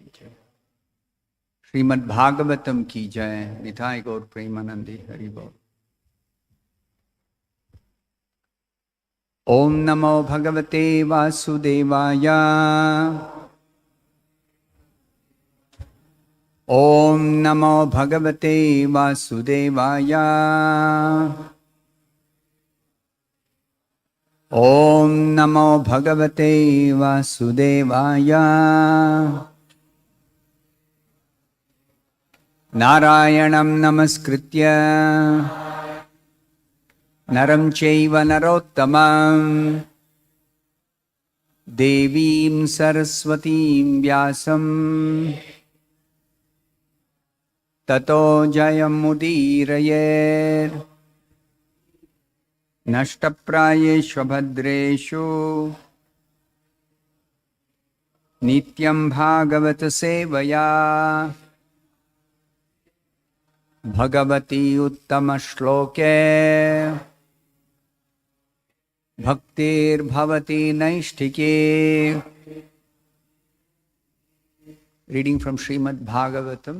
की जय। श्रीमद् भागवतम की जय। निताय गौर प्रेमानंदी हरि बोल। ओम नमो भगवते वासुदेवाय। ओम नमो भगवते वासुदेवाय। ओम नमो भगवते वासुदेवाय। नारायणं नमस्कृत्य नरं चैव नरोत्तमं देवीं सरस्वतीं व्यासं ततो जयमुदीरयेत्। नष्टप्रायेषु भद्रेषु नित्यं भागवत सेवया भगवती उत्तम श्लोके भक्तिर्भवति नैष्ठिके। Reading from Srimad Bhagavatam,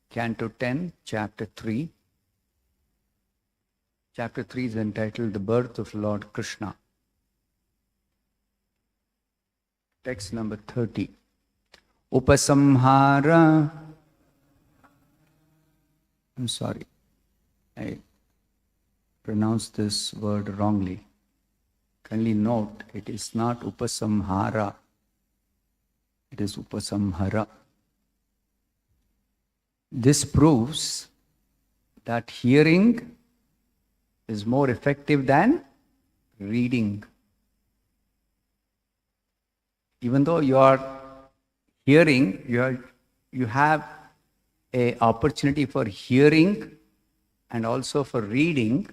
Canto 10, Chapter 3. Chapter 3 is entitled The Birth of Lord Krishna. Text number 30. Upasamhara. I'm sorry, I pronounced this word wrongly. Kindly note, it is not upasamhara, it is upasamhara. This proves that hearing is more effective than reading. Even though you are hearing, you have an opportunity for hearing and also for reading,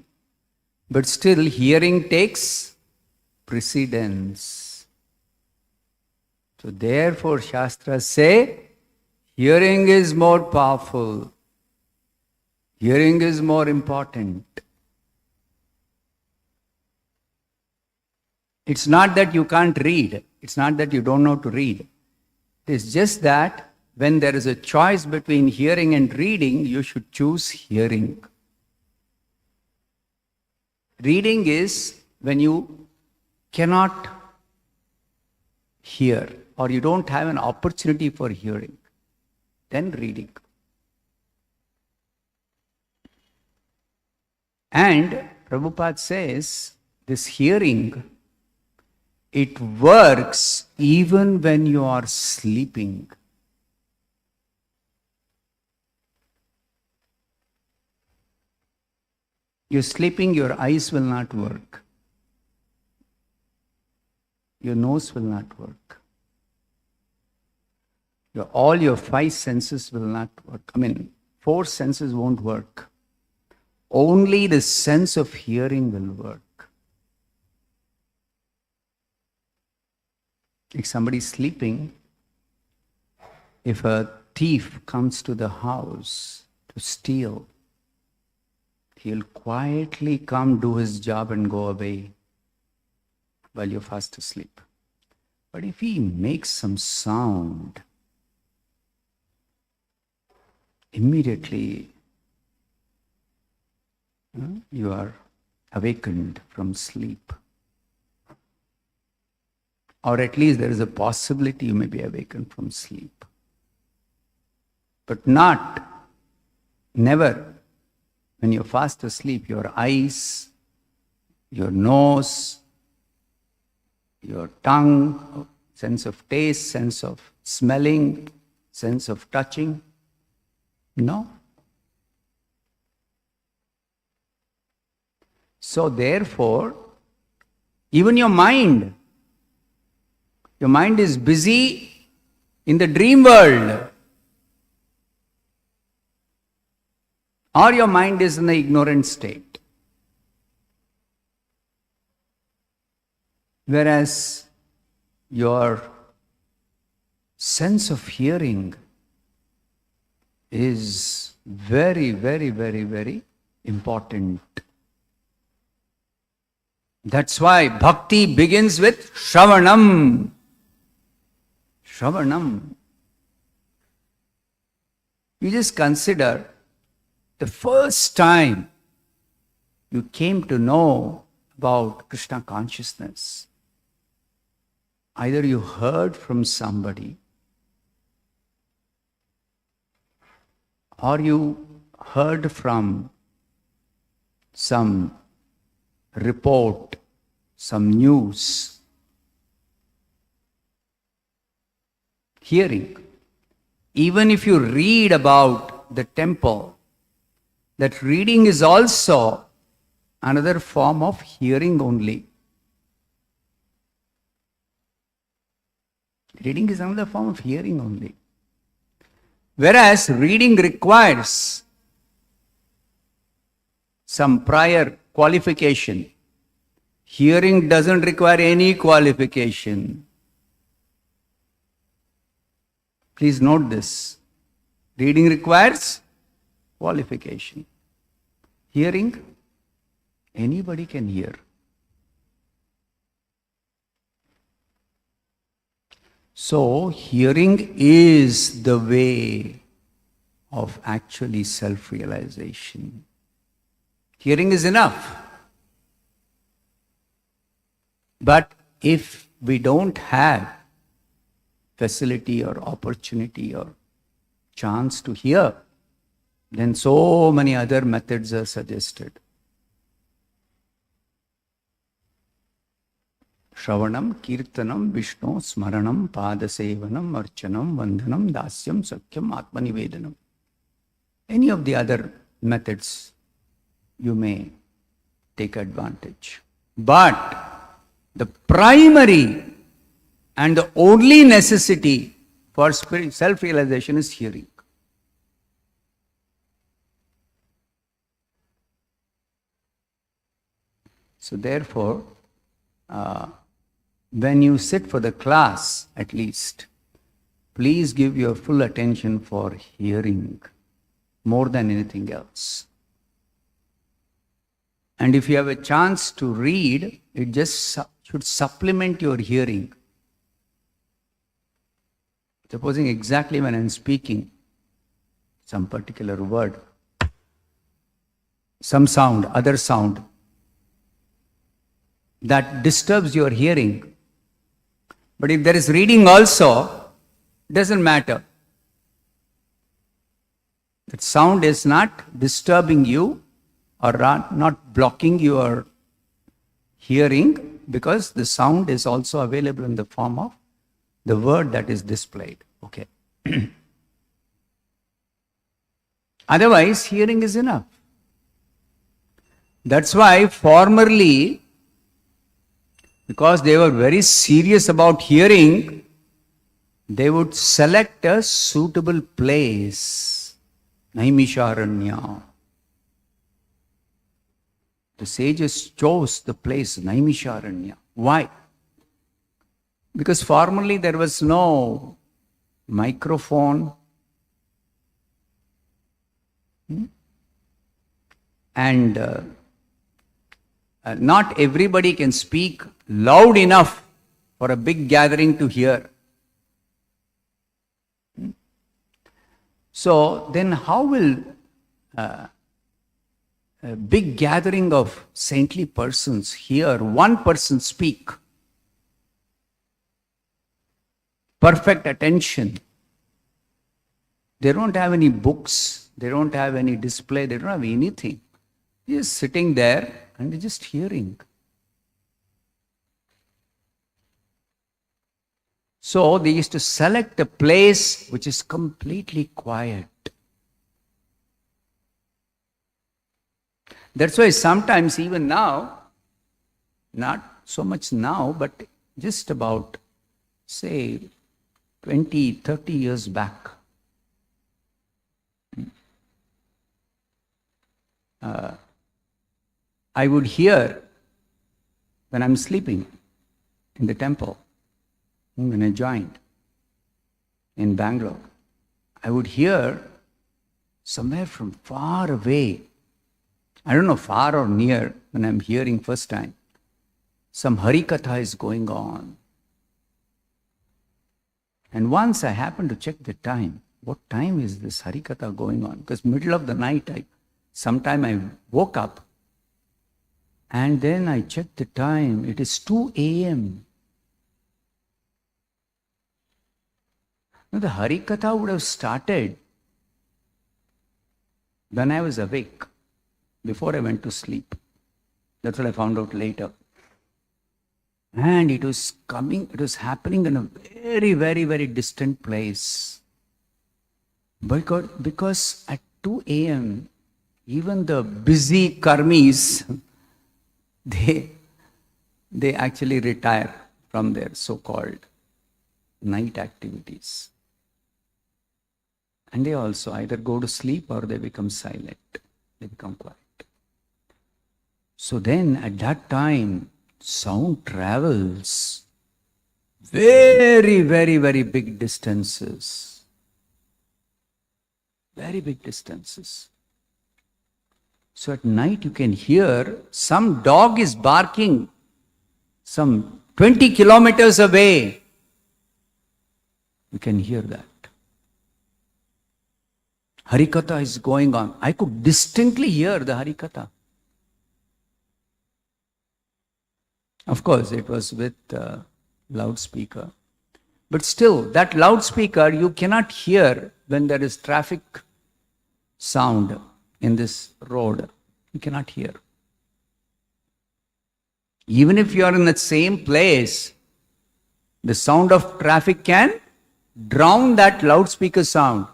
but still hearing takes precedence. So therefore Shastras say, hearing is more powerful. Hearing is more important. It's not that you can't read. It's not that you don't know to read. It's just that when there is a choice between hearing and reading, you should choose hearing. Reading is when you cannot hear or you don't have an opportunity for hearing. Then reading. And Prabhupada says this hearing, it works even when you are sleeping. You're sleeping, your eyes will not work. Your nose will not work. All your five senses will not work. Four senses won't work. Only the sense of hearing will work. If somebody is sleeping, if a thief comes to the house to steal, he'll quietly come do his job and go away while you're fast asleep. But if he makes some sound, immediately you are awakened from sleep. Or at least there is a possibility you may be awakened from sleep. But never. When you're fast asleep, your eyes, your nose, your tongue, sense of taste, sense of smelling, sense of touching, no. So therefore, even your mind is busy in the dream world. Or your mind is in the ignorant state. Whereas your sense of hearing is very, very, very, very important. That's why bhakti begins with Shravanam. Shravanam. You just consider the first time you came to know about Krishna consciousness. Either you heard from somebody, or you heard from some report, some news. Hearing. Even if you read about the temple, that reading is also another form of hearing only. Reading is another form of hearing only. Whereas reading requires some prior qualification. Hearing doesn't require any qualification. Please note this. Reading requires qualification. Hearing, anybody can hear. So, hearing is the way of actually self-realization. Hearing is enough. But if we don't have facility or opportunity or chance to hear, then so many other methods are suggested. Shravanam, Kirtanam, Vishnu, Smaranam, Padasevanam, Archanam, Vandhanam, Dasyam, Sakyam, Atmanivedanam. Any of the other methods you may take advantage. But the primary and the only necessity for self-realization is hearing. So therefore, when you sit for the class, at least, please give your full attention for hearing more than anything else. And if you have a chance to read, it just should supplement your hearing. Supposing exactly when I'm speaking some particular word, some sound, other sound, that disturbs your hearing. But if there is reading also, doesn't matter. That sound is not disturbing you or not blocking your hearing, because the sound is also available in the form of the word that is displayed. Okay. Otherwise, hearing is enough. That's why formerly, because they were very serious about hearing, they would select a suitable place. Naimisharanya. The sages chose the place Naimisharanya. Why? Because formerly there was no microphone, and not everybody can speak loud enough for a big gathering to hear. So then how will a big gathering of saintly persons hear one person speak? Perfect attention. They don't have any books, they don't have any display, they don't have anything. They're just sitting there and they're just hearing. So they used to select a place which is completely quiet. That's why sometimes even now, not so much now, but just about, say, 20, 30 years back, I would hear when I'm sleeping in the temple, when I joined in Bangalore, I would hear somewhere from far away, I don't know, far or near, when I'm hearing first time, some Harikatha is going on. And once I happened to check the time, what time is this Harikatha going on? Because middle of the night, sometime I woke up and then I checked the time. It is 2 a.m. Now the Harikatha would have started when I was awake, before I went to sleep. That's what I found out later. And it was happening in a very, very, very distant place. Because at 2 a.m., even the busy karmis, they actually retire from their so-called night activities. And they also either go to sleep or they become silent. They become quiet. So then at that time, sound travels very, very, very big distances. Very big distances. So at night you can hear some dog is barking some 20 kilometers away. You can hear that. Harikatha is going on. I could distinctly hear the Harikatha. Of course, it was with loudspeaker. But still, that loudspeaker you cannot hear when there is traffic sound in this road. You cannot hear. Even if you are in the same place, the sound of traffic can drown that loudspeaker sound.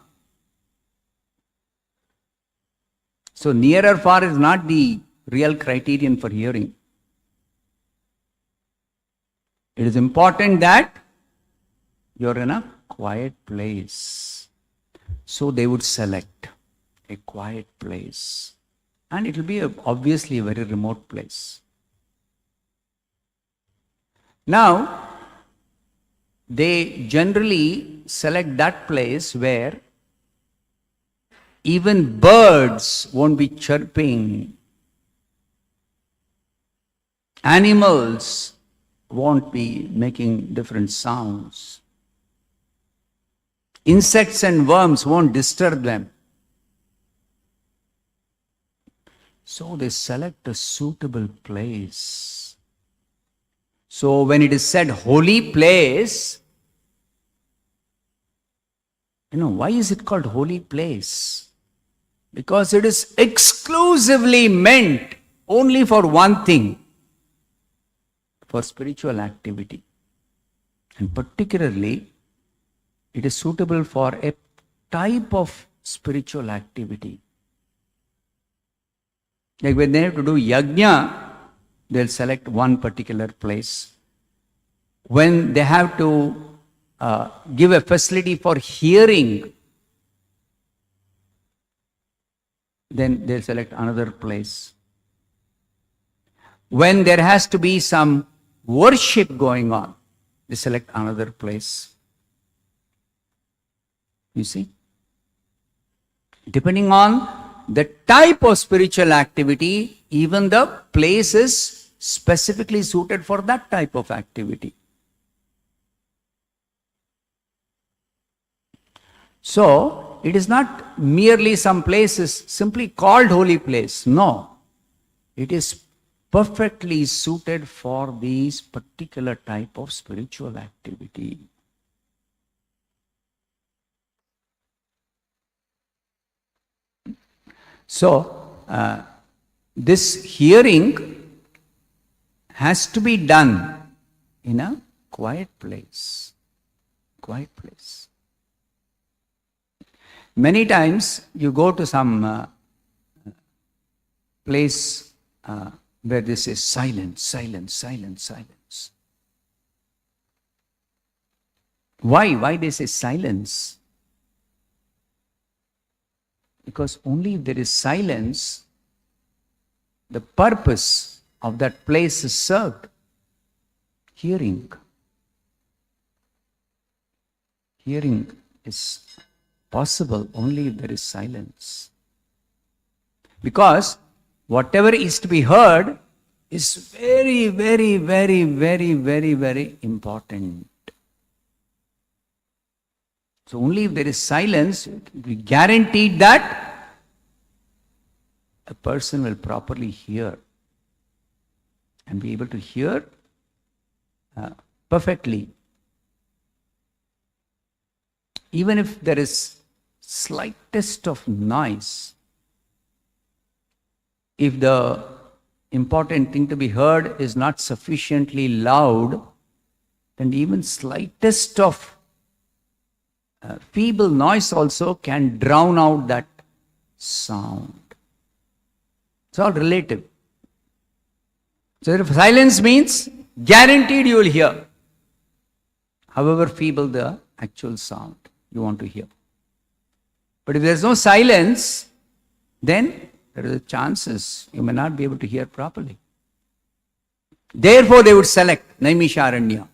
So near or far is not the real criterion for hearing. It is important that you're in a quiet place. So they would select a quiet place. And it will be obviously a very remote place. Now, they generally select that place where even birds won't be chirping. Animals won't be making different sounds. Insects and worms won't disturb them. So they select a suitable place. So when it is said holy place, why is it called holy place? Because it is exclusively meant only for one thing, for spiritual activity. And particularly, it is suitable for a type of spiritual activity. Like when they have to do yajna, they'll select one particular place. When they have to give a facility for hearing, then they'll select another place. When there has to be some worship going on, they select another place. You see? Depending on the type of spiritual activity, even the place is specifically suited for that type of activity. So, it is not merely some places simply called holy place. No. It is perfectly suited for this particular type of spiritual activity. So, this hearing has to be done in a quiet place. Quiet place. Many times you go to some place where this is silence, silence, silence, silence. Why? Why they say silence? Because only if there is silence, the purpose of that place is served. Hearing. Hearing is possible only if there is silence. Because whatever is to be heard is very, very, very, very, very, very important. So only if there is silence, we guaranteed that a person will properly hear and be able to hear perfectly. Even if there is slightest of noise, if the important thing to be heard is not sufficiently loud, then even slightest of feeble noise also can drown out that sound. It's all relative. So if silence means guaranteed you will hear, however feeble the actual sound you want to hear. But if there is no silence, then there are chances you may not be able to hear properly. Therefore, they would select Naimisharanya.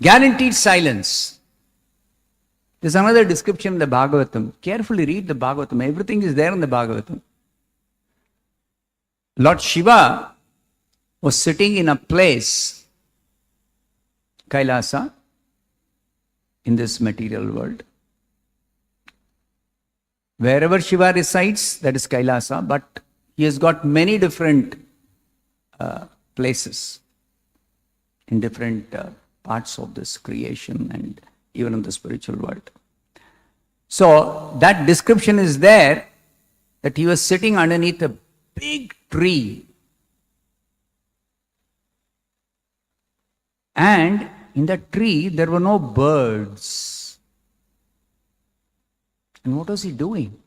Guaranteed silence. There's another description in the Bhagavatam. Carefully read the Bhagavatam. Everything is there in the Bhagavatam. Lord Shiva was sitting in a place, Kailasa, in this material world. Wherever Shiva resides, that is Kailasa, but he has got many different places in different parts of this creation and even in the spiritual world. So that description is there that he was sitting underneath a big tree. And in that tree, there were no birds. And what was he doing?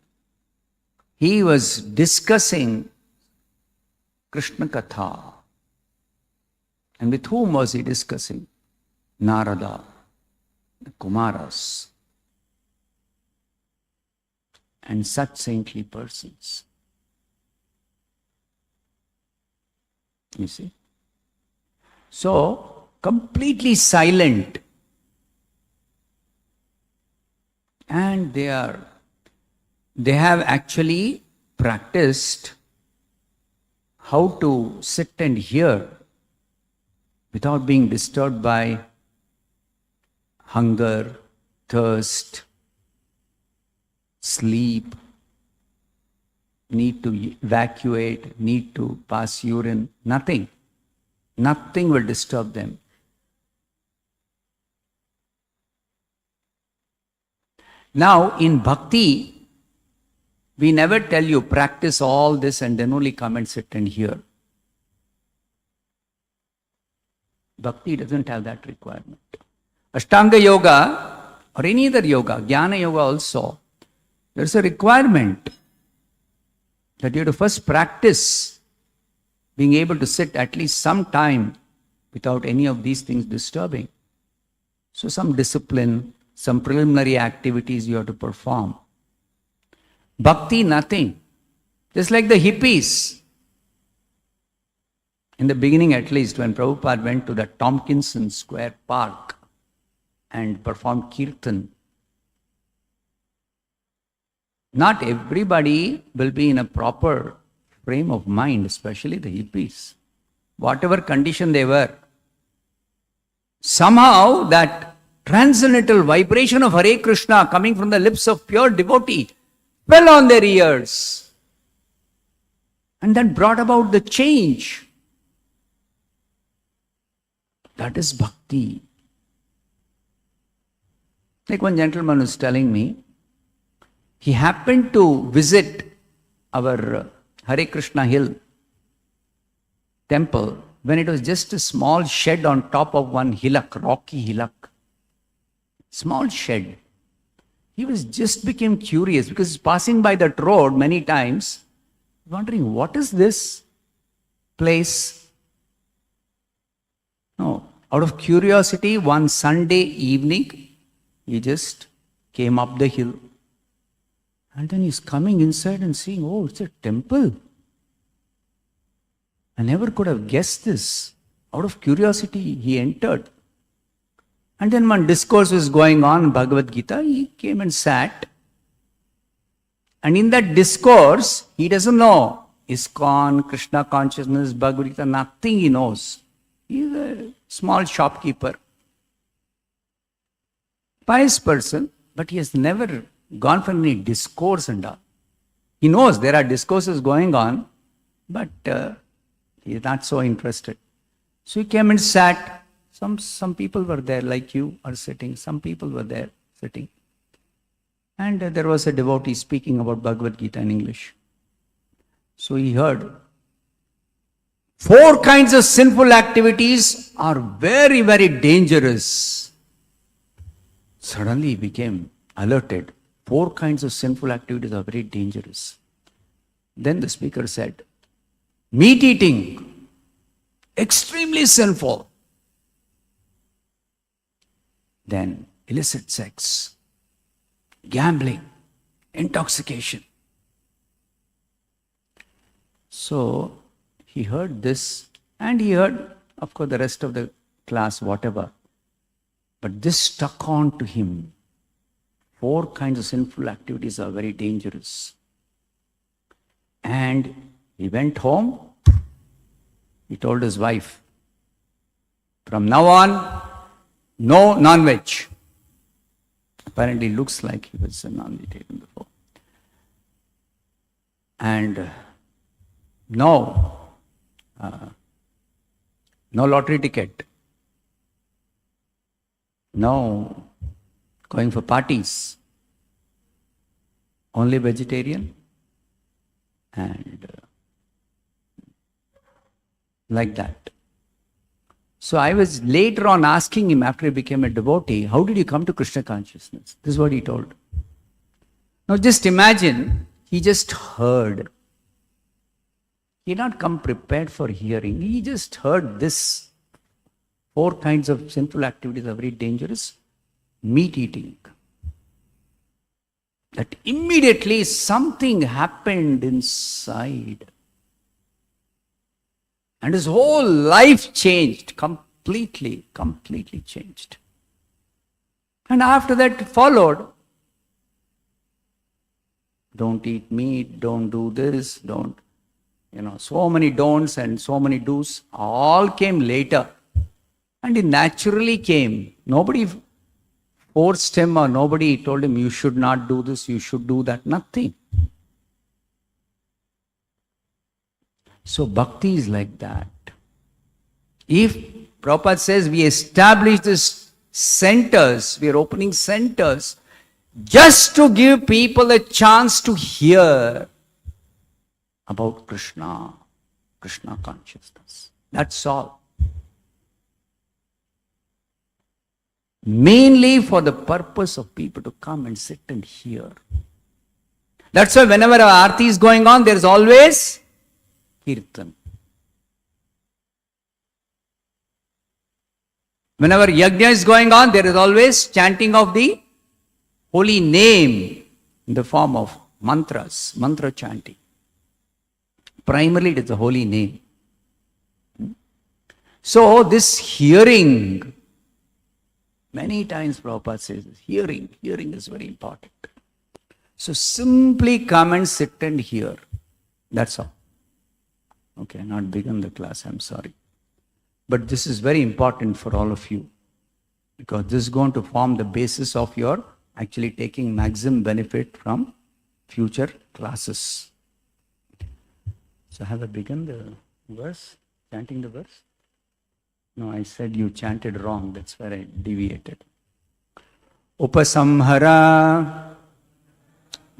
He was discussing Krishna Katha. And with whom was he discussing? Narada, the Kumaras, and such saintly persons. You see? So, completely silent. And they have actually practiced how to sit and hear without being disturbed by hunger, thirst, sleep, need to evacuate, need to pass urine, nothing. Nothing will disturb them. Now, in bhakti, we never tell you practice all this and then only come and sit and hear. Bhakti doesn't have that requirement. Ashtanga yoga or any other yoga, jnana yoga also, there's a requirement that you have to first practice being able to sit at least some time without any of these things disturbing. So some discipline, some preliminary activities you have to perform. Bhakti, nothing. Just like the hippies. In the beginning at least, when Prabhupada went to the Tompkinson Square Park and performed kirtan, not everybody will be in a proper frame of mind, especially the hippies. Whatever condition they were, somehow that transcendental vibration of Hare Krishna coming from the lips of pure devotee fell on their ears and then brought about the change. That is bhakti. Like one gentleman was telling me, he happened to visit our Hare Krishna Hill temple when it was just a small shed on top of one hillock, rocky hillock. Small shed. He was just became curious because he's passing by that road many times, wondering what is this place? No, out of curiosity, one Sunday evening, he just came up the hill. And then he's coming inside and seeing, oh, it's a temple. I never could have guessed this. Out of curiosity, he entered. And then one discourse was going on in Bhagavad Gita. He came and sat. And in that discourse, he doesn't know ISKCON, Krishna consciousness, Bhagavad Gita, nothing he knows. He's a small shopkeeper. pious person, but he has never gone for any discourse and all. He knows there are discourses going on, but he is not so interested. So he came and sat. Some people were there, like you are sitting. Some people were there sitting. And there was a devotee speaking about Bhagavad Gita in English. So he heard, 4 kinds of sinful activities are very, very dangerous. Suddenly he became alerted. 4 kinds of sinful activities are very dangerous. Then the speaker said, meat eating, extremely sinful. Then illicit sex, gambling, intoxication. So he heard this, and he heard, of course, the rest of the class, whatever. But this stuck on to him. 4 kinds of sinful activities are very dangerous. And he went home. He told his wife, from now on, no non-veg. Apparently looks like he was a non-vegetarian before. And no lottery ticket. No going for parties. Only vegetarian. And like that. So I was later on asking him after he became a devotee, how did you come to Krishna consciousness? This is what he told. Now just imagine, he just heard. He did not come prepared for hearing. He just heard this. 4 kinds of sinful activities are very dangerous. Meat eating. That immediately something happened inside. And his whole life changed, completely changed. And after that followed, don't eat meat, don't do this, don't, so many don'ts and so many do's, all came later. And it naturally came. Nobody forced him or nobody told him, you should not do this, you should do that, nothing. So bhakti is like that. If Prabhupada says we establish these centers, we are opening centers just to give people a chance to hear about Krishna consciousness. That's all. Mainly for the purpose of people to come and sit and hear. That's why whenever our aarti is going on, there is always Kirtan. Whenever yajna is going on, there is always chanting of the holy name in the form of mantras, mantra chanting. Primarily, it is the holy name. So, this hearing, many times Prabhupada says, hearing is very important. So, simply come and sit and hear. That's all. Okay, not begin the class, I'm sorry. But this is very important for all of you, because this is going to form the basis of your actually taking maximum benefit from future classes. So have I begun the verse, chanting the verse? No, I said you chanted wrong, that's where I deviated. Upasamhara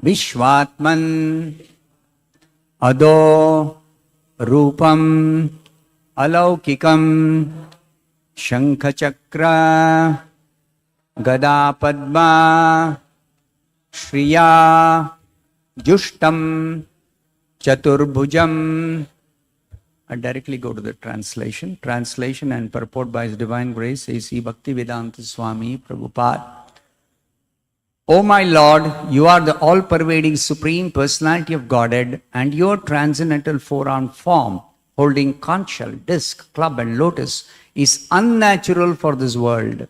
Vishwatman Ado Rupam Alaukikam Shankhachakra Gada Padma Shriya Jushtam Chaturbhujam. I directly go to the translation. Translation and purport by His Divine Grace, A.C. Bhaktivedanta Swami Prabhupada. O my Lord, you are the all-pervading Supreme Personality of Godhead, and your transcendental four-armed form, holding conch shell, disc, club and lotus, is unnatural for this world.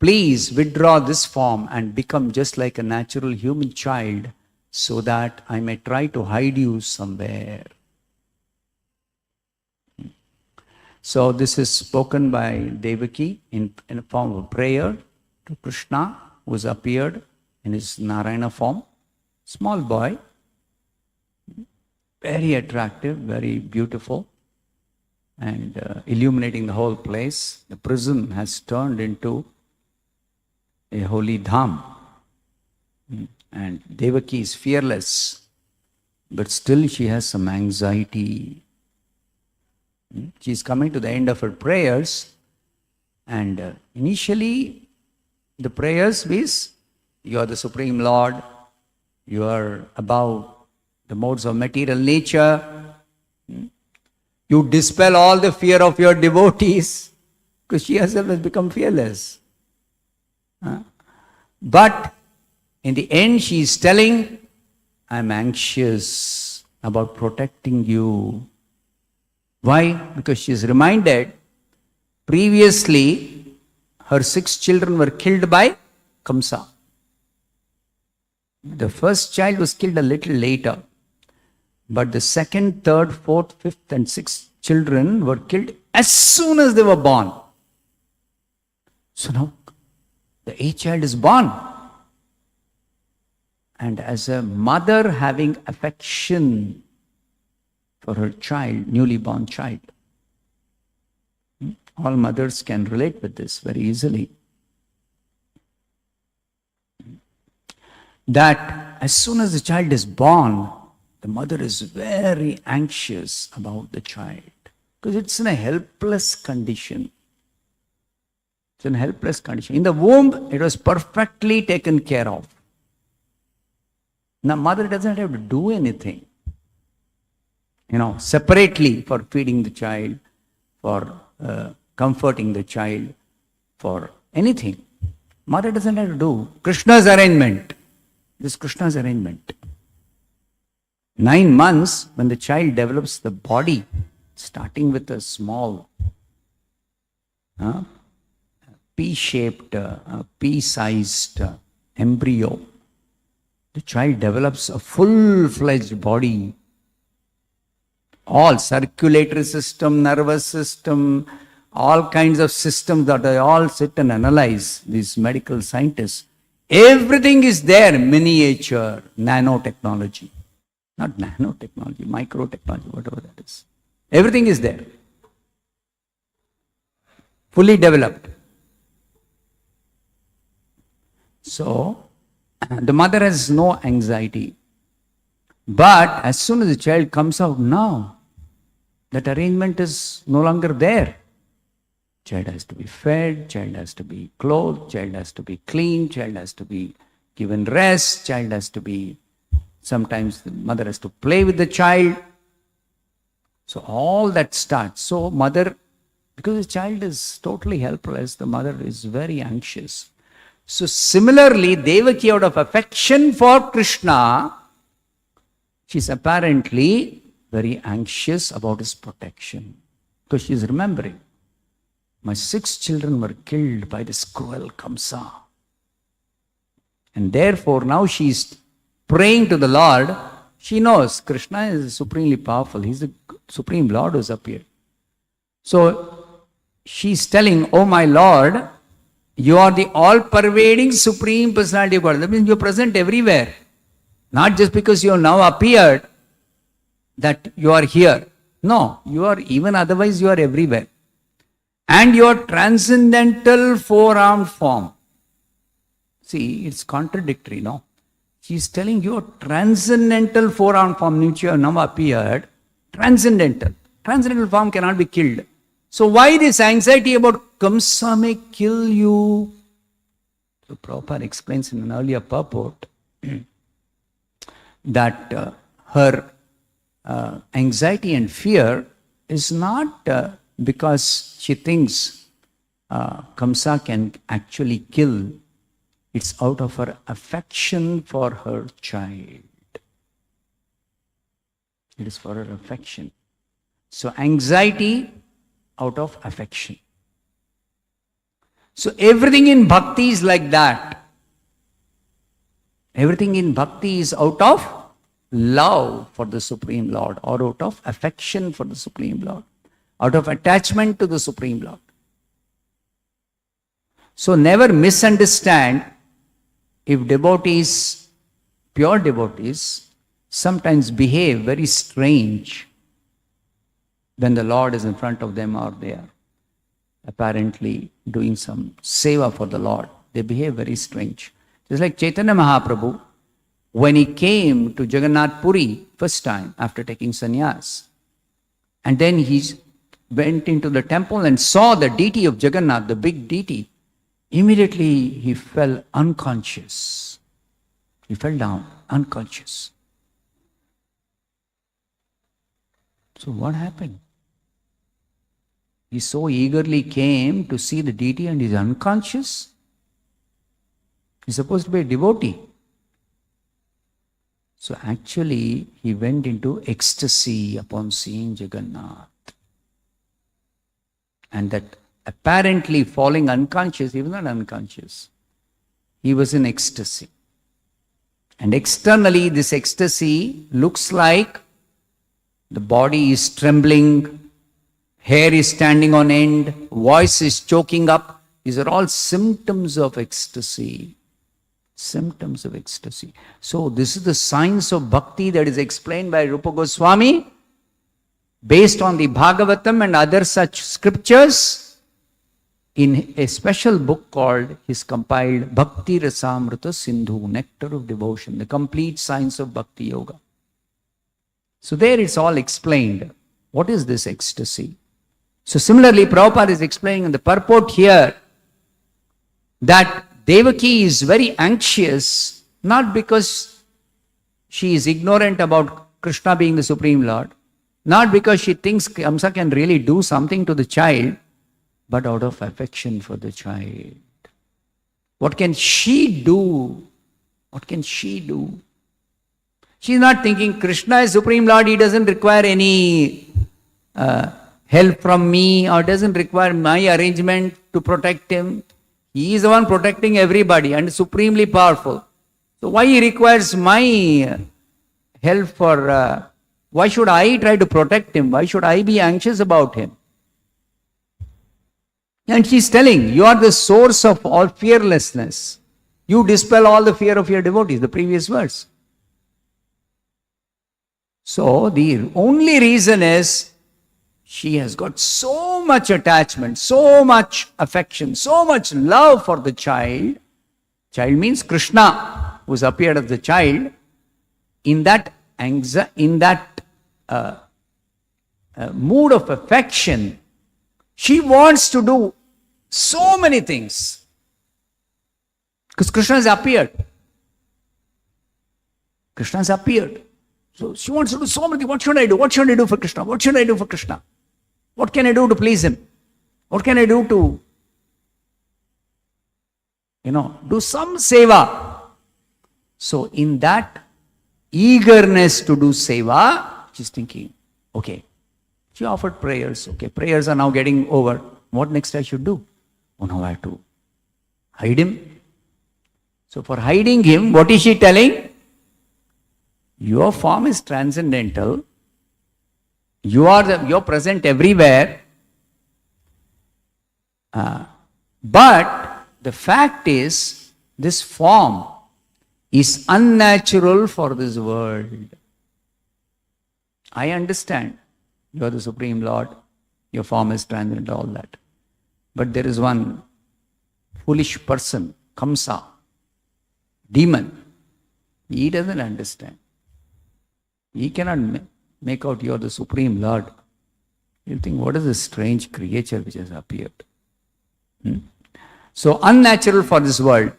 Please withdraw this form and become just like a natural human child, so that I may try to hide you somewhere. So this is spoken by Devaki in a form of prayer to Krishna. who's appeared in his Narayana form. Small boy, very attractive, very beautiful, and illuminating the whole place. The prison has turned into a holy dham. And Devaki is fearless, but still she has some anxiety. She is coming to the end of her prayers, and initially the prayers is, you are the Supreme Lord, you are above the modes of material nature, you dispel all the fear of your devotees, because she herself has become fearless. But in the end she is telling, I am anxious about protecting you. Why? Because she is reminded, previously her 6 children were killed by Kamsa. The first child was killed a little later, but the second, third, fourth, fifth and sixth children were killed as soon as they were born. So now the 8th child is born. And as a mother having affection for her child, newly born child, all mothers can relate with this very easily. That as soon as the child is born, the mother is very anxious about the child, because it's in a helpless condition. It's in a helpless condition. In the womb, it was perfectly taken care of. Now, mother doesn't have to do anything, separately for feeding the child, for comforting the child, for anything. Mother doesn't have to do. Krishna's arrangement. This is Krishna's arrangement. 9 months, when the child develops the body, starting with a small pea-shaped, pea-sized embryo, the child develops a full-fledged body. All circulatory system, nervous system, all kinds of systems that they all sit and analyze, these medical scientists. Everything is there, miniature, nanotechnology. Not nanotechnology, microtechnology, whatever that is. Everything is there. Fully developed. So, the mother has no anxiety. But as soon as the child comes out, now, that arrangement is no longer there. Child has to be fed, child has to be clothed, child has to be cleaned, child has to be given rest, child has to be, sometimes the mother has to play with the child. So all that starts. So mother, because the child is totally helpless, the mother is very anxious. So similarly, Devaki, out of affection for Krishna, she's apparently very anxious about his protection. Because she's remembering, my 6 children were killed by this cruel Kamsa. And therefore now she's praying to the Lord. She knows Krishna is supremely powerful. He's the Supreme Lord who's appeared. So she's telling, oh my Lord, you are the all-pervading Supreme Personality of God. That means you're present everywhere. Not just because you have now appeared that you are here. No, you are, even otherwise you are everywhere. And your transcendental four-armed form. See, it's contradictory, no? She's telling you transcendental four-armed form, which you have now appeared, transcendental. Transcendental form cannot be killed. So why this anxiety about Kamsa may kill you? So Prabhupada explains in an earlier purport that her anxiety and fear is not because she thinks Kamsa can actually kill. It's out of her affection for her child. It is for her affection. So anxiety out of affection. So everything in bhakti is like that. Everything in bhakti is out of love for the Supreme Lord, or out of affection for the Supreme Lord, out of attachment to the Supreme Lord. So never misunderstand if devotees, pure devotees, sometimes behave very strange when the Lord is in front of them or they are apparently doing some seva for the Lord. They behave very strange. Just like Chaitanya Mahaprabhu, when he came to Jagannath Puri first time after taking sannyas, and then he went into the temple and saw the deity of Jagannath, the big deity, immediately he fell unconscious. He fell down, unconscious. So what happened? He so eagerly came to see the deity and he's unconscious. He's supposed to be a devotee. So actually, he went into ecstasy upon seeing Jagannath. And that apparently falling unconscious, he was not unconscious. He was in ecstasy. And externally, this ecstasy looks like the body is trembling, hair is standing on end, voice is choking up. These are all symptoms of ecstasy. Symptoms of ecstasy. So this is the science of bhakti that is explained by Rupa Goswami based on the Bhagavatam and other such scriptures in a special book called, his compiled Bhakti Rasamrita Sindhu, Nectar of Devotion, the complete science of Bhakti Yoga. So there it's all explained. What is this ecstasy? So similarly, Prabhupada is explaining in the purport here that Devaki is very anxious, not because she is ignorant about Krishna being the Supreme Lord, not because she thinks Kamsa can really do something to the child, but out of affection for the child. What can she do? What can she do? She is not thinking Krishna is Supreme Lord, he doesn't require any help from me or doesn't require my arrangement to protect him. He is the one protecting everybody and supremely powerful. So why he requires my help for, why should I try to protect him? Why should I be anxious about him? And she's telling, you are the source of all fearlessness. You dispel all the fear of your devotees, the previous verse. So the only reason is, she has got so much attachment, so much affection, so much love for the child. Child means Krishna, who has appeared as the child. In that mood of affection, she wants to do so many things. Because Krishna has appeared. Krishna has appeared. So she wants to do so many things. What should I do? What should I do for Krishna? What should I do for Krishna? What can I do to please him? What can I do to, do some seva? So in that eagerness to do seva, she's thinking, okay, she offered prayers. Okay, prayers are now getting over. What next I should do? Oh, now I have to hide him. So for hiding him, what is she telling? Your form is transcendental. You're present everywhere. But the fact is, this form is unnatural for this world. I understand. You are the Supreme Lord. Your form is transcendental, all that. But there is one foolish person, Kamsa, demon. He doesn't understand. He cannot make out you are the Supreme Lord. You think, what is this strange creature which has appeared? So unnatural for this world.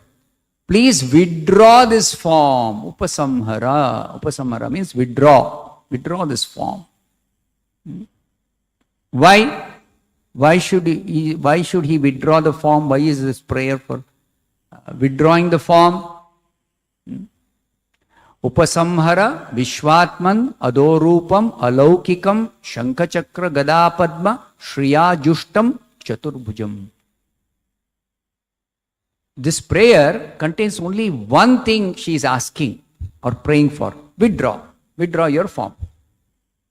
Please withdraw this form. Upasamhara. Upasamhara means withdraw. Withdraw this form. Why? Why should he withdraw the form? Why is this prayer for withdrawing the form? Upasamhara Vishwatman Adorupam Alaukikam Shankachakra Gadapadma Shriya Jushtam Chaturbhujam. This prayer contains only one thing she is asking or praying for. Withdraw. Withdraw your form.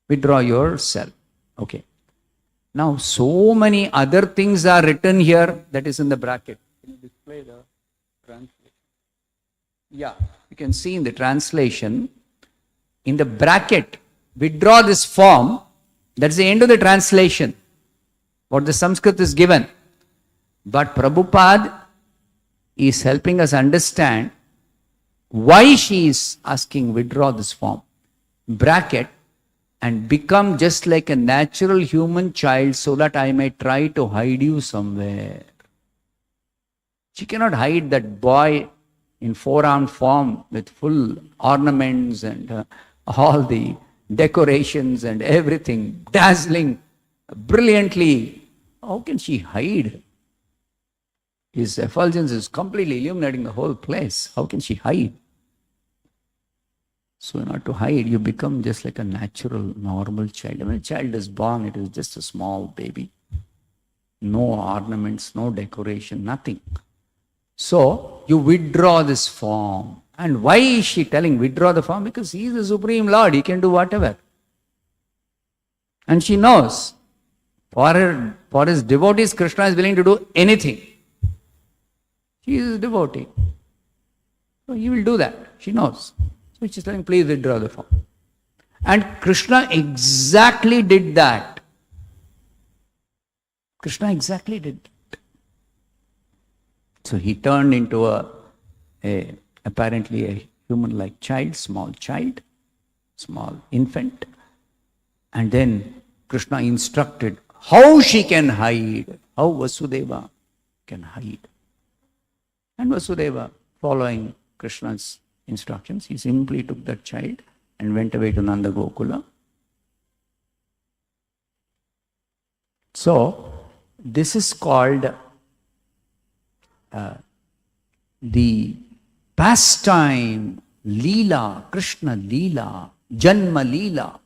Withdraw yourself. Okay. Now, so many other things are written here that is in the bracket. Can you display the translation? Yeah, you can see in the translation, in the bracket, withdraw this form, that's the end of the translation, what the Sanskrit is given. But Prabhupada is helping us understand why she is asking withdraw this form, bracket, and become just like a natural human child so that I may try to hide you somewhere. She cannot hide that boy in four-armed form with full ornaments and all the decorations and everything, dazzling brilliantly. How can she hide? His effulgence is completely illuminating the whole place. How can she hide? So not to hide, you become just like a natural, normal child. When a child is born, it is just a small baby. No ornaments, no decoration, nothing. So you withdraw this form. And why is she telling withdraw the form? Because he is the Supreme Lord. He can do whatever. And she knows. For his devotees, Krishna is willing to do anything. She is a devotee. So he will do that. She knows. So she's telling, please withdraw the form. And Krishna exactly did that. Krishna exactly did that. So he turned into apparently a human-like child, small infant. And then Krishna instructed how she can hide, how Vasudeva can hide. And Vasudeva, following Krishna's instructions, he simply took that child and went away to Nanda Gokula. So, this is called the pastime, leela, Krishna leela, Janma leela.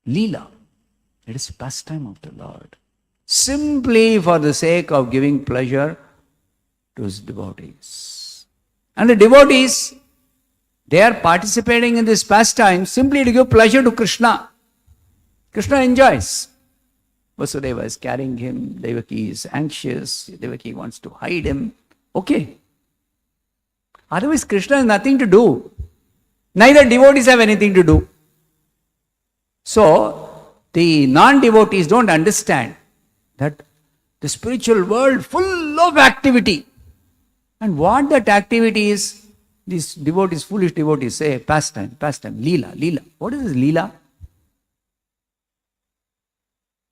Leela, it is pastime of the Lord. Simply for the sake of giving pleasure to his devotees. And the devotees, they are participating in this pastime simply to give pleasure to Krishna. Krishna enjoys. Vasudeva is carrying him, Devaki is anxious, Devaki wants to hide him. Okay. Otherwise, Krishna has nothing to do. Neither devotees have anything to do. So, the non-devotees don't understand that the spiritual world full of activity. And what that activity is, these devotees, foolish devotees say, pastime, leela. What is this leela?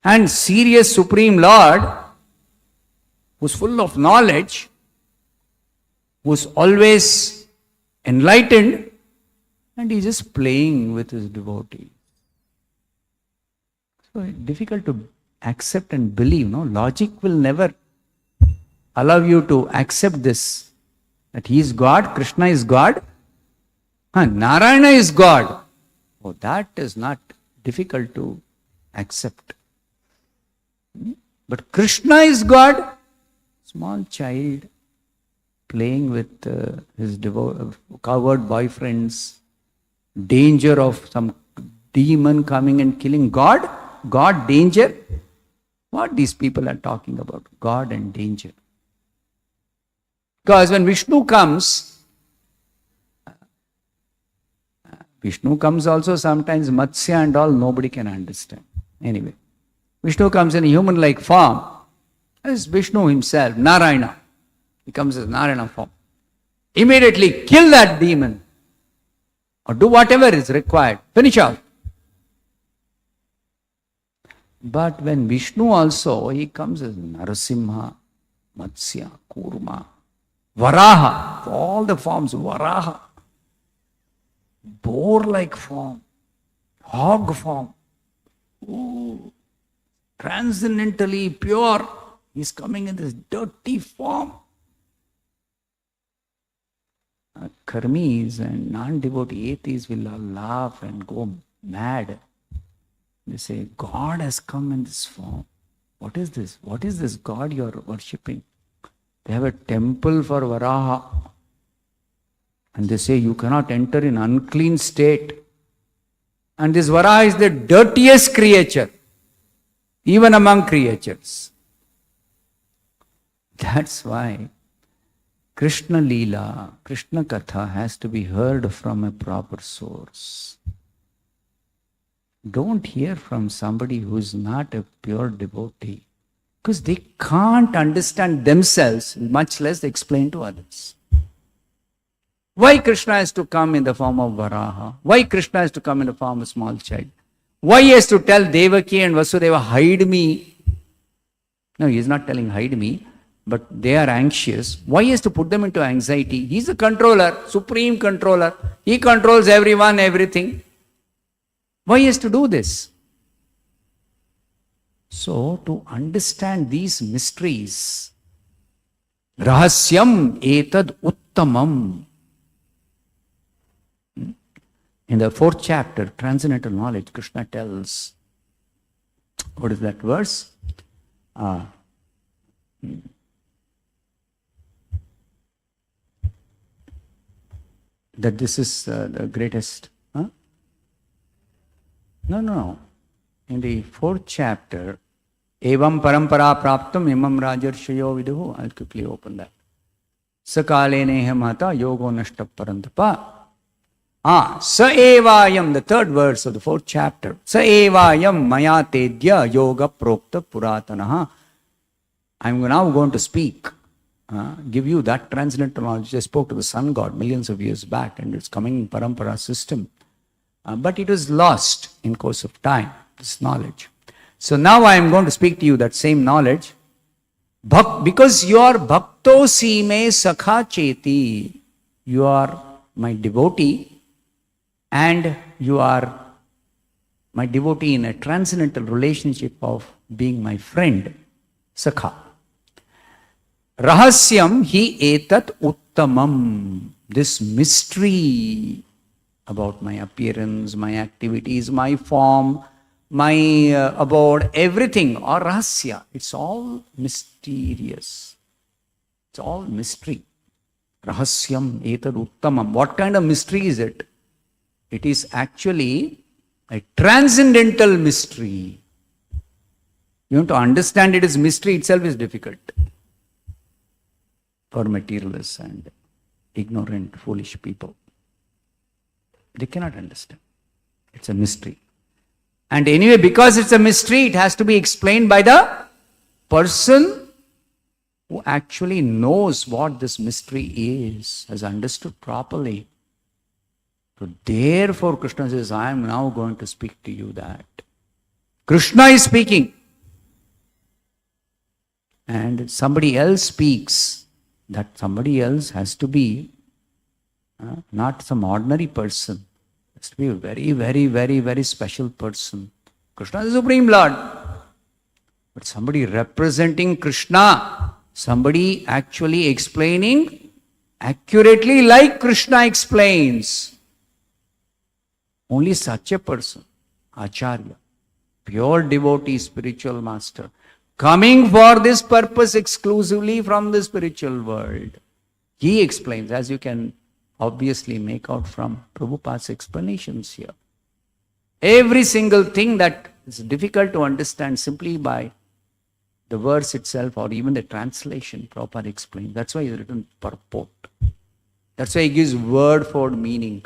And serious Supreme Lord, who's full of knowledge, who's always enlightened, and he's just playing with his devotee. So it's difficult to accept and believe. No, logic will never allow you to accept this, that he is God, Krishna is God, Narayana is God. Oh, that is not difficult to accept. But Krishna is God, small child playing with his coward boyfriends, danger of some demon coming and killing God, danger. What these people are talking about, God and danger. Because when Vishnu comes also sometimes Matsya and all, nobody can understand. Anyway, Vishnu comes in a human-like form. This is Vishnu himself, Narayana. He comes as Narayana form. Immediately kill that demon. Or do whatever is required. Finish off. But when Vishnu also, he comes as Narasimha, Matsya, Kurma, Varaha, all the forms, Varaha, boar-like form, hog form, transcendentally pure, he's coming in this dirty form. Karmis and non-devotee atheists will all laugh and go mad. They say, God has come in this form. What is this? What is this God you are worshipping? They have a temple for Varaha. And they say, you cannot enter in unclean state. And this Varaha is the dirtiest creature, even among creatures. That's why Krishna leela, Krishna katha has to be heard from a proper source. Don't hear from somebody who is not a pure devotee, because they can't understand themselves, much less explain to others. Why Krishna has to come in the form of Varaha? Why Krishna has to come in the form of a small child? Why he has to tell Devaki and Vasudeva, hide me? No, he is not telling hide me, but they are anxious. Why he has to put them into anxiety? He is the controller, supreme controller. He controls everyone, everything. Why he has to do this? So, to understand these mysteries, rahasyam etad uttamam. In the 4th chapter, Transcendental Knowledge, Krishna tells, what is that verse? That this is the greatest. Huh? No. In the 4th chapter, Evam parampara praptam imam rajarshayo viduhu. I'll quickly open that. Sakale neha mata yogo nashta parantapa. Sa evayam, the 3rd verse of the 4th chapter. Sa evayam maya tedya yoga prokta puratanaha. I'm now going to speak, give you that transcendental knowledge. I spoke to the sun god millions of years back, and it's coming in parampara system. But it was lost in course of time, this knowledge. So now I am going to speak to you that same knowledge. Because you are bhaktosi me sakha cheti. You are my devotee, and you are my devotee in a transcendental relationship of being my friend, sakha. Rahasyam hi etat uttamam. This mystery about my appearance, my activities, my form, my abode, everything, or rahasya, it's all mysterious. It's all mystery. Rahasyam etad uttamam. What kind of mystery is it? It is actually a transcendental mystery. You want to understand it as mystery itself is difficult for materialists and ignorant, foolish people. They cannot understand. It's a mystery. And anyway, because it's a mystery, it has to be explained by the person who actually knows what this mystery is, has understood properly. So therefore, Krishna says, I am now going to speak to you that. Krishna is speaking. And somebody else speaks. That somebody else has to be not some ordinary person. It has to be a very, very, very, very special person. Krishna is the Supreme Lord. But somebody representing Krishna, somebody actually explaining accurately like Krishna explains. Only such a person, Acharya, pure devotee, spiritual master, coming for this purpose exclusively from the spiritual world. He explains, as you can obviously make out from Prabhupada's explanations here. Every single thing that is difficult to understand simply by the verse itself or even the translation, Prabhupada explains. That's why he's written purport. That's why he gives word for meaning.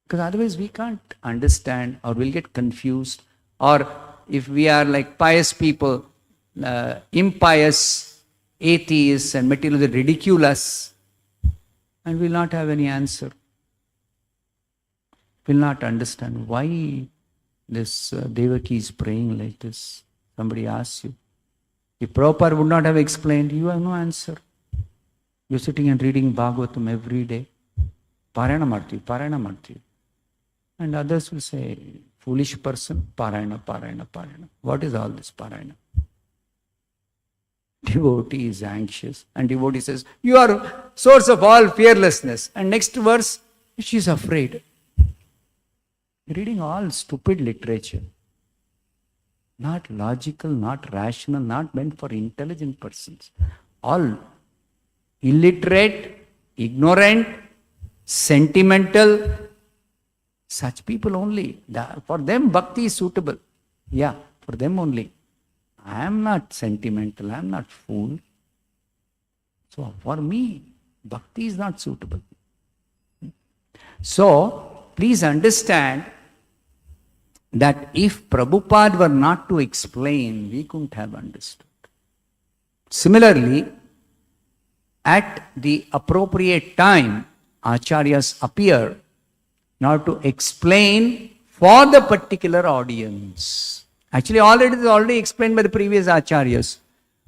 Because otherwise we can't understand, or we'll get confused, or if we are like pious people, impious atheists and materialists ridicule us, and we'll not have any answer. We'll not understand why this Devaki is praying like this. Somebody asks you. If Prabhupada would not have explained, you have no answer. You're sitting and reading Bhagavatam every day. Parayana marti. And others will say, foolish person, parayana. What is all this parayana? Devotee is anxious. And devotee says, you are source of all fearlessness. And next verse, she is afraid. Reading all stupid literature. Not logical, not rational, not meant for intelligent persons. All illiterate, ignorant, sentimental, such people only. For them, bhakti is suitable. Yeah, for them only. I am not sentimental. I am not fool. So for me, bhakti is not suitable. So please understand that if Prabhupada were not to explain, we couldn't have understood. Similarly, at the appropriate time, acharyas appear now to explain for the particular audience. Actually, all it is already explained by the previous acharyas.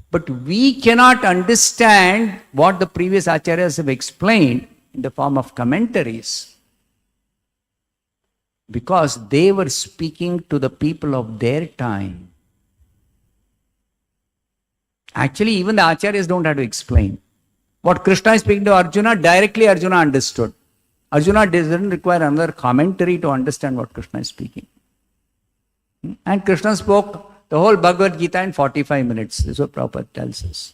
But we cannot understand what the previous acharyas have explained in the form of commentaries, because they were speaking to the people of their time. Actually, even the acharyas don't have to explain. What Krishna is speaking to Arjuna, directly Arjuna understood. Arjuna doesn't require another commentary to understand what Krishna is speaking. And Krishna spoke the whole Bhagavad Gita in 45 minutes. This is what Prabhupada tells us.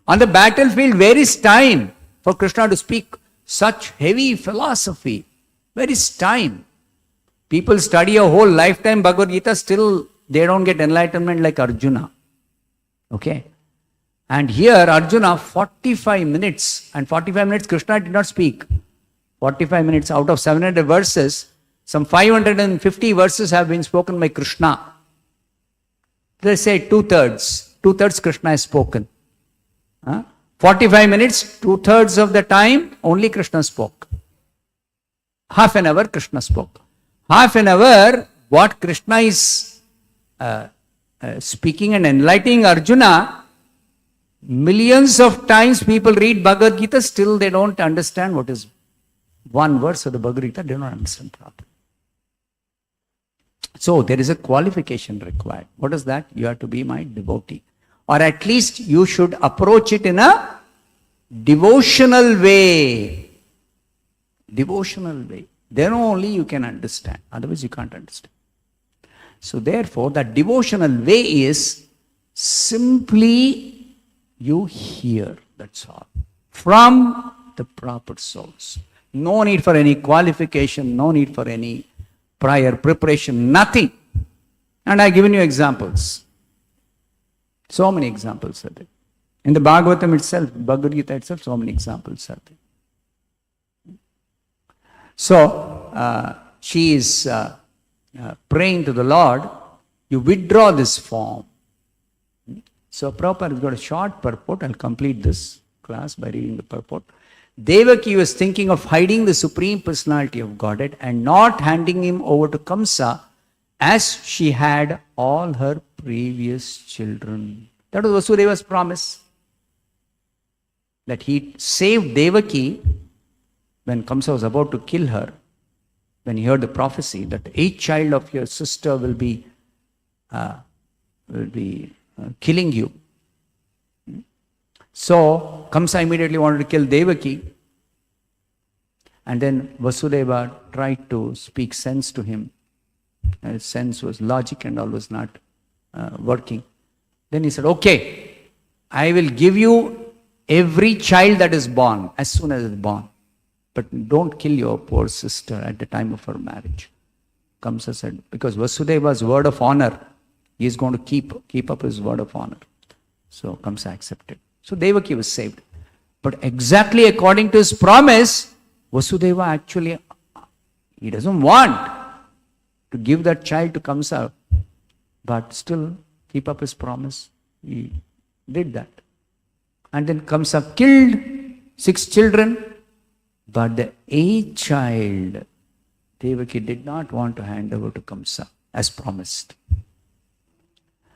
On the battlefield, where is time for Krishna to speak such heavy philosophy? Where is time? People study a whole lifetime Bhagavad Gita, still they don't get enlightenment like Arjuna. Okay? And here Arjuna, 45 minutes, and 45 minutes Krishna did not speak. 45 minutes out of 700 verses, some 550 verses have been spoken by Krishna. Let's say two-thirds. Two-thirds Krishna has spoken. 45 minutes, two-thirds of the time, only Krishna spoke. Half an hour, Krishna spoke. Half an hour, what Krishna is speaking and enlightening Arjuna, millions of times people read Bhagavad Gita, still they don't understand what is one verse of the Bhagavad Gita, they don't understand properly. So there is a qualification required. What is that? You have to be my devotee. Or at least you should approach it in a devotional way. Devotional way. Then only you can understand. Otherwise you can't understand. So therefore, that devotional way is simply you hear. That's all. From the proper source. No need for any qualification. No need for any prior preparation, nothing. And I have given you examples. So many examples are there. In the Bhagavatam itself, Bhagavad Gita itself, so many examples are there. So, she is praying to the Lord, you withdraw this form. So, Prabhupada has got a short purport. I'll complete this class by reading the purport. Devaki was thinking of hiding the Supreme Personality of Godhead and not handing him over to Kamsa as she had all her previous children. That was Vasudeva's promise. That he saved Devaki when Kamsa was about to kill her. When he heard the prophecy that the 8th child of your sister will be killing you. So, Kamsa immediately wanted to kill Devaki. And then Vasudeva tried to speak sense to him. His sense was logic and all was not working. Then he said, okay, I will give you every child that is born as soon as it's born. But don't kill your poor sister at the time of her marriage. Kamsa said, because Vasudeva's word of honor, he is going to keep up his word of honor. So Kamsa accepted. So Devaki was saved. But exactly according to his promise, Vasudeva actually, he doesn't want to give that child to Kamsa, but still keep up his promise. He did that. And then Kamsa killed 6 children, but the 8th child, Devaki did not want to hand over to Kamsa as promised.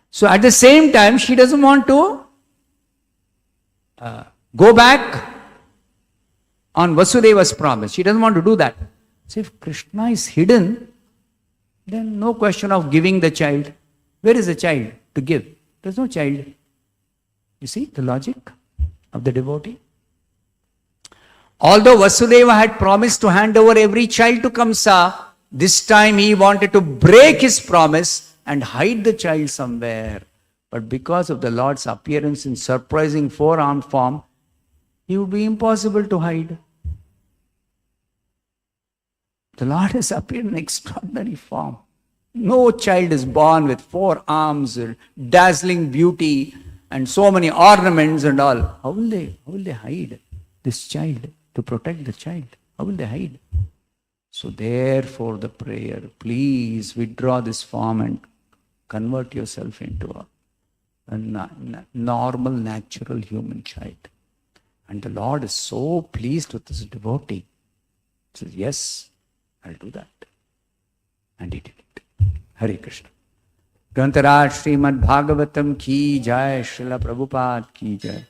So at the same time, she doesn't want to go back on Vasudeva's promise. She doesn't want to do that. So if Krishna is hidden, then no question of giving the child. Where is the child to give? There's no child. You see the logic of the devotee? Although Vasudeva had promised to hand over every child to Kamsa, this time he wanted to break his promise and hide the child somewhere. But because of the Lord's appearance in surprising 4-armed form, he would be impossible to hide. The Lord has appeared in extraordinary form. No child is born with 4 arms, dazzling beauty, and so many ornaments and all. How will they hide this child, to protect the child? How will they hide? So therefore the prayer, please withdraw this form and convert yourself into a normal, natural human child. And the Lord is so pleased with this devotee. He says, yes, I'll do that. And he did it. Hare Krishna. Grantaraj Srimad Bhagavatam ki jai, Srila Prabhupada ki jai.